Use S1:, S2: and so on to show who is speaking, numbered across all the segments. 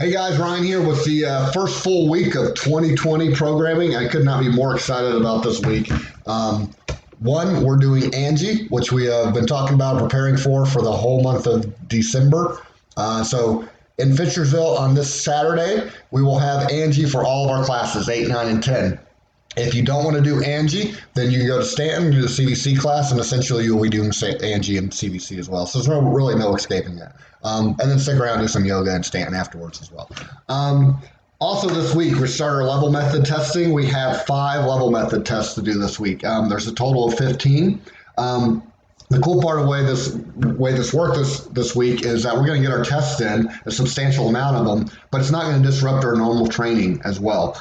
S1: Hey guys, Ryan here with the first full week of 2020 programming. I could not be more excited about this week. One, we're doing Angie, which we have been talking about preparing for the whole month of December. So in Fishersville on this Saturday, we will have Angie for all of our classes, 8, 9, and 10. If you don't want to do Angie, then you can go to Stanton, do the CVC class, and essentially you'll be doing Angie and CVC as well. So there's really no escaping that. And then stick around and do some yoga and Stanton afterwards as well. Also this week, we started our level method testing. We have 5 level method tests to do this week. There's a total of 15. The cool part of the way this worked this week is that we're going to get our tests in, a substantial amount of them, but it's not going to disrupt our normal training as well.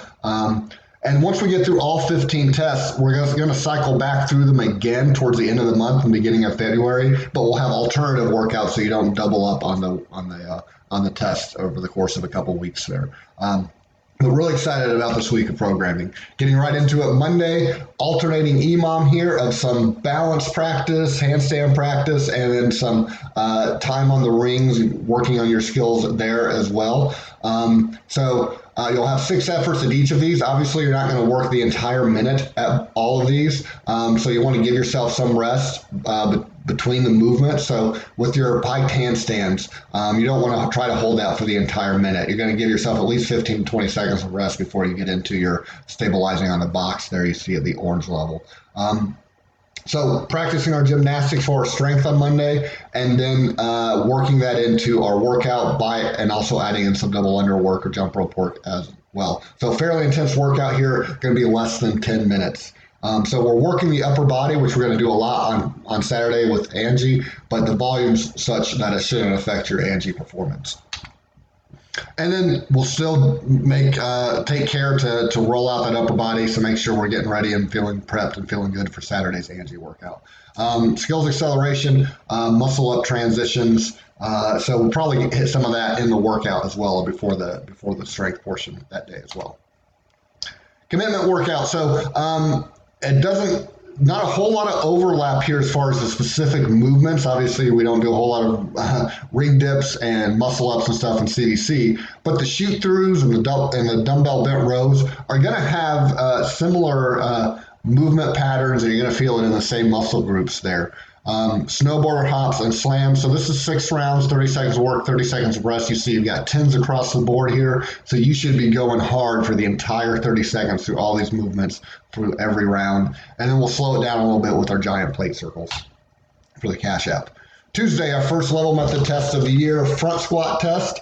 S1: And once we get through all 15 tests, we're going to cycle back through them again towards the end of the month and beginning of February. But we'll have alternative workouts so you don't double up on the test over the course of a couple weeks there. But really excited about this week of programming. Getting right into it Monday, alternating EMOM here of some balance practice, handstand practice, and then some time on the rings, working on your skills there as well. You'll have 6 efforts at each of these. Obviously, you're not going to work the entire minute at all of these. So you want to give yourself some rest between the movements. So with your piked handstands, you don't want to try to hold out for the entire minute. You're going to give yourself at least 15 to 20 seconds of rest before you get into your stabilizing on the box there you see at the orange level. So practicing our gymnastics for our strength on Monday, and then working that into our workout and also adding in some double under work or jump rope work as well. So fairly intense workout here, going to be less than 10 minutes. So we're working the upper body, which we're going to do a lot on Saturday with Angie, but the volume's such that it shouldn't affect your Angie performance. And then we'll still take care to roll out that upper body, so make sure we're getting ready and feeling prepped and feeling good for Saturday's Angie workout. Skills acceleration, muscle up transitions. So we'll probably hit some of that in the workout as well before the strength portion that day as well. Commitment workout. So not a whole lot of overlap here as far as the specific movements. Obviously, we don't do a whole lot of ring dips and muscle ups and stuff in CDC, but the shoot throughs and the dumbbell bent rows are going to have similar movement patterns, and you're going to feel it in the same muscle groups there. Snowboarder hops and slams. So this is 6 rounds, 30 seconds of work, 30 seconds of rest. You see you've got 10s across the board here. So you should be going hard for the entire 30 seconds through all these movements through every round. And then we'll slow it down a little bit with our giant plate circles for the cash out. Tuesday, our first level method test of the year, front squat test.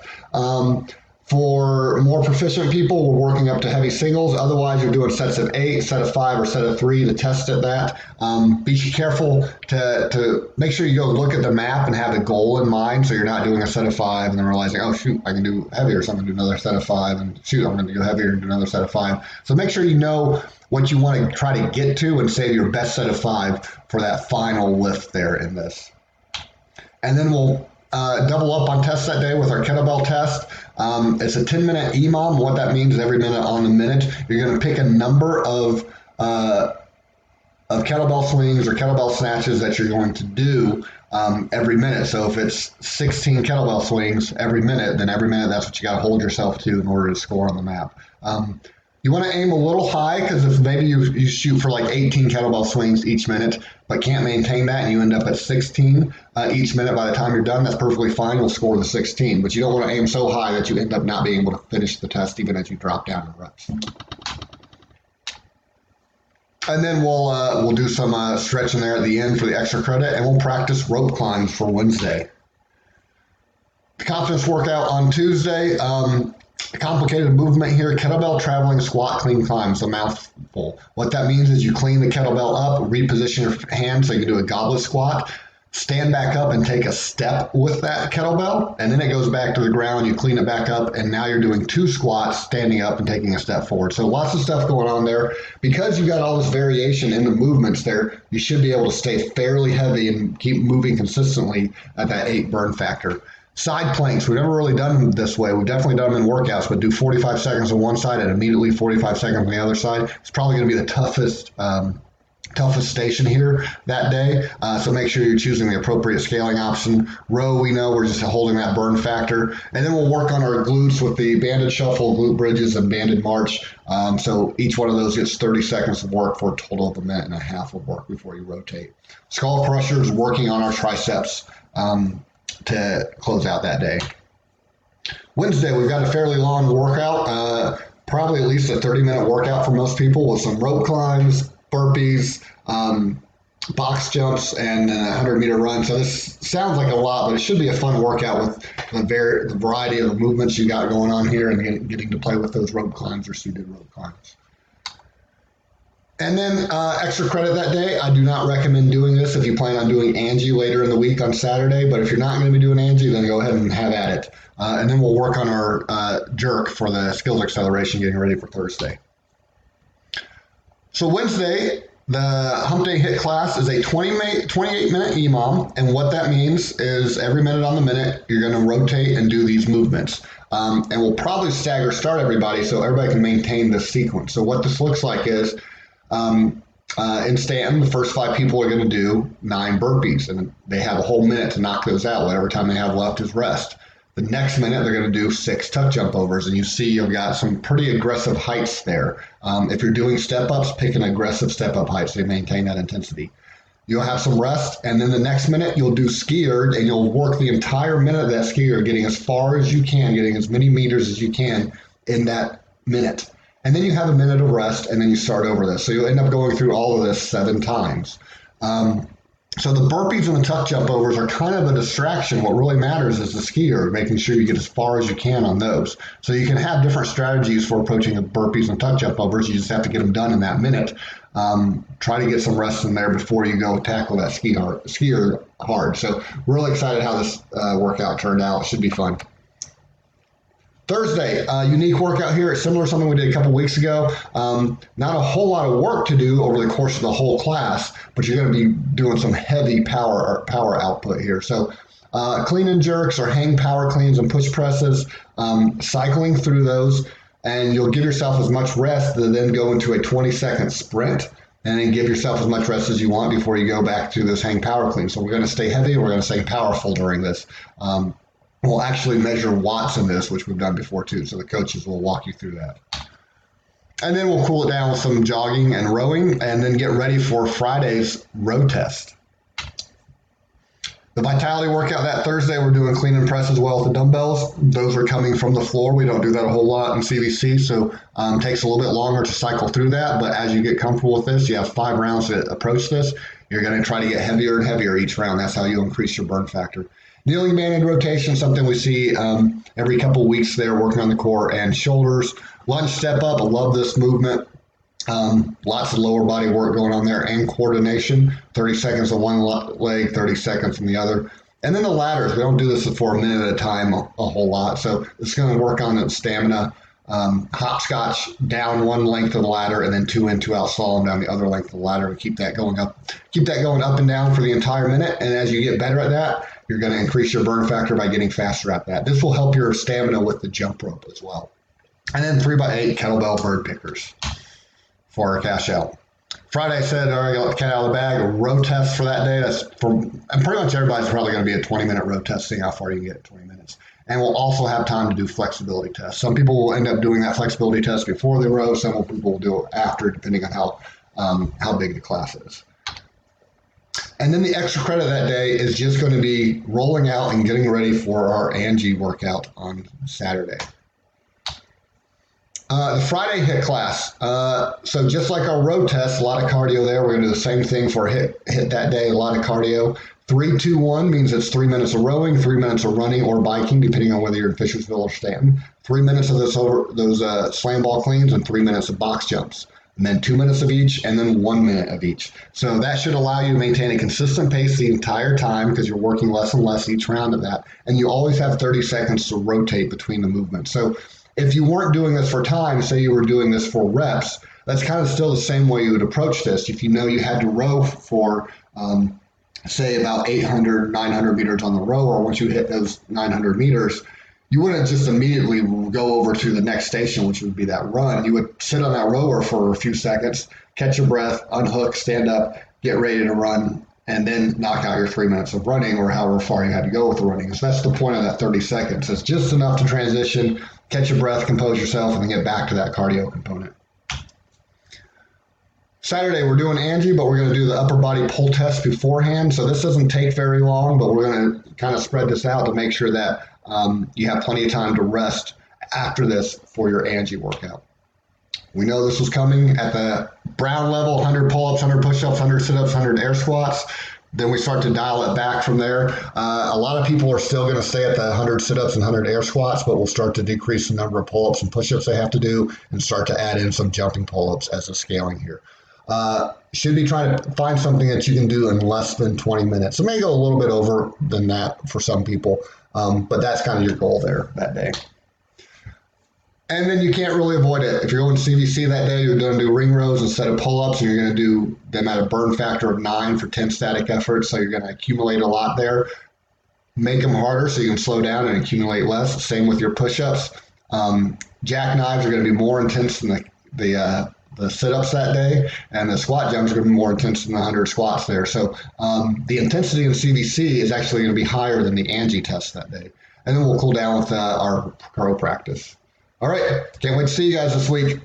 S1: For more proficient people, we're working up to heavy singles. Otherwise, you're doing sets of 8, set of 5, or set of 3 to test at that. Be careful to make sure you go look at the map and have the goal in mind, so you're not doing a set of 5 and then realizing, oh, shoot, I can do heavier, so I'm going to do another set of 5, and shoot, I'm going to do heavier and do another set of 5. So make sure you know what you want to try to get to and save your best set of 5 for that final lift there in this. And then we'll double up on test that day with our kettlebell test. It's a 10-minute EMOM. What that means is every minute on the minute, you're going to pick a number of kettlebell swings or kettlebell snatches that you're going to do every minute. So if it's 16 kettlebell swings every minute, then every minute that's what you got to hold yourself to in order to score on the map. You want to aim a little high, because if maybe you shoot for like 18 kettlebell swings each minute, but can't maintain that and you end up at 16 each minute by the time you're done, that's perfectly fine. You'll score the 16. But you don't want to aim so high that you end up not being able to finish the test even as you drop down in reps. And then we'll do some stretching there at the end for the extra credit, and we'll practice rope climbs for Wednesday. The confidence workout on Tuesday. A complicated movement here, kettlebell traveling squat clean climb, so mouthful. What that means is you clean the kettlebell up, reposition your hand so you can do a goblet squat, stand back up and take a step with that kettlebell, and then it goes back to the ground, you clean it back up, and now you're doing 2 squats, standing up and taking a step forward. So lots of stuff going on there. Because you got all this variation in the movements there, you should be able to stay fairly heavy and keep moving consistently at that 8 burn factor. Side planks, we've never really done them this way. We've definitely done them in workouts, but do 45 seconds on one side and immediately 45 seconds on the other side. It's probably going to be the toughest toughest station here that day. So make sure you're choosing the appropriate scaling option. Row, we know we're just holding that burn factor. And then we'll work on our glutes with the banded shuffle, glute bridges, and banded march. So each one of those gets 30 seconds of work for a total of 1.5 minutes of work before you rotate. Skull crushers, working on our triceps to close out that day. Wednesday, we've got a fairly long workout, probably at least a 30-minute workout for most people, with some rope climbs, burpees, box jumps, and then a 100-meter run. So this sounds like a lot, but it should be a fun workout with the variety of the movements you got going on here, and getting to play with those rope climbs or seated rope climbs. And then extra credit that day. I do not recommend doing this if you plan on doing Angie later in the week on Saturday, but if you're not going to be doing Angie, then go ahead and have at it. And then we'll work on our jerk for the skills acceleration, getting ready for Thursday. So Wednesday, the hump day hit class is a 28-minute EMOM, and what that means is every minute on the minute, you're going to rotate and do these movements. And we'll probably stagger start everybody so everybody can maintain this sequence. So what this looks like is, in Stanton, the first 5 people are going to do 9 burpees, and they have a whole minute to knock those out. Whatever time they have left is rest. The next minute, they're going to do 6 tuck jump overs, and you see you've got some pretty aggressive heights there. If you're doing step-ups, pick an aggressive step-up height so you maintain that intensity. You'll have some rest, and then the next minute, you'll do SkiErg, and you'll work the entire minute of that SkiErg, getting as far as you can, getting as many meters as you can in that minute. And then you have a minute of rest, and then you start over this. So you'll end up going through all of this 7 times. So the burpees and the tuck jump overs are kind of a distraction. What really matters is the SkiErg, making sure you get as far as you can on those. So you can have different strategies for approaching the burpees and tuck jump overs. You just have to get them done in that minute. Try to get some rest in there before you go tackle that SkiErg hard. So really excited how this workout turned out. It should be fun. Thursday, unique workout here. It's similar to something we did a couple weeks ago. Not a whole lot of work to do over the course of the whole class, but you're going to be doing some heavy power output here. So clean and jerks or hang power cleans and push presses, cycling through those, and you'll give yourself as much rest to then go into a 20-second sprint, and then give yourself as much rest as you want before you go back to this hang power clean. So we're going to stay heavy and we're going to stay powerful during this. We'll actually measure watts in this, which we've done before too, so the coaches will walk you through that. And then we'll cool it down with some jogging and rowing, and then get ready for Friday's row test. The vitality workout that Thursday, we're doing clean and press as well with the dumbbells. Those are coming from the floor. We don't do that a whole lot in CVC, so it takes a little bit longer to cycle through that, but as you get comfortable with this, you have 5 rounds to approach this. You're going to try to get heavier and heavier each round. That's how you increase your burn factor. Kneeling banded rotation, something we see every couple of weeks there, working on the core and shoulders. Lunge step up, I love this movement. Lots of lower body work going on there and coordination. 30 seconds on one leg, 30 seconds on the other. And then the ladders, we don't do this for a minute at a time a whole lot. So it's going to work on stamina. Hopscotch down one length of the ladder and then 2 in, 2 out slalom down the other length of the ladder and keep that going up. Keep that going up and down for the entire minute. And as you get better at that, you're going to increase your burn factor by getting faster at that. This will help your stamina with the jump rope as well. And then 3x8 kettlebell bird pickers for our cash out. Friday I said, all right, got the cat out of the bag. A row test for that day. And pretty much everybody's probably going to be a 20-minute row test, seeing how far you can get at 20 minutes. And we'll also have time to do flexibility tests. Some people will end up doing that flexibility test before they row. Some people will do it after, depending on how big the class is. And then the extra credit that day is just going to be rolling out and getting ready for our Angie workout on Saturday. The Friday hit class. So just like our row test, a lot of cardio there. We're going to do the same thing for hit that day, a lot of cardio. 3, 2, 1 means it's 3 minutes of rowing, 3 minutes of running or biking, depending on whether you're in Fishersville or Stanton. 3 minutes of those slam ball cleans and 3 minutes of box jumps. And then 2 minutes of each, and then 1 minute of each. So that should allow you to maintain a consistent pace the entire time because you're working less and less each round of that. And you always have 30 seconds to rotate between the movements. So if you weren't doing this for time, say you were doing this for reps, that's kind of still the same way you would approach this. If you know you had to row for, say, about 800, 900 meters on the rower, once you hit those 900 meters, you wouldn't just immediately go over to the next station, which would be that run. You would sit on that rower for a few seconds, catch your breath, unhook, stand up, get ready to run, and then knock out your 3 minutes of running or however far you had to go with the running. So that's the point of that 30 seconds. It's just enough to transition, catch your breath, compose yourself, and then get back to that cardio component. Saturday, we're doing Angie, but we're going to do the upper body pull test beforehand. So this doesn't take very long, but we're going to kind of spread this out to make sure that you have plenty of time to rest after this for your Angie workout. We know this was coming at the brown level, 100 pull-ups, 100 push-ups, 100 sit-ups, 100 air squats. Then we start to dial it back from there. A lot of people are still going to stay at the 100 sit-ups and 100 air squats, but we'll start to decrease the number of pull-ups and push-ups they have to do and start to add in some jumping pull-ups as a scaling here. Should be trying to find something that you can do in less than 20 minutes. So maybe go a little bit over than that for some people, but that's kind of your goal there that day. And then you can't really avoid it. If you're going to CVC that day, you're going to do ring rows instead of pull-ups, and you're going to do them at a burn factor of 9 for 10 static efforts, so you're going to accumulate a lot there. Make them harder so you can slow down and accumulate less. Same with your push-ups. Jackknives are going to be more intense than the sit-ups that day, and the squat jumps are going to be more intense than the 100 squats there. So the intensity in CVC is actually going to be higher than the Angie test that day. And then we'll cool down with our pro practice. All right, can't wait to see you guys this week.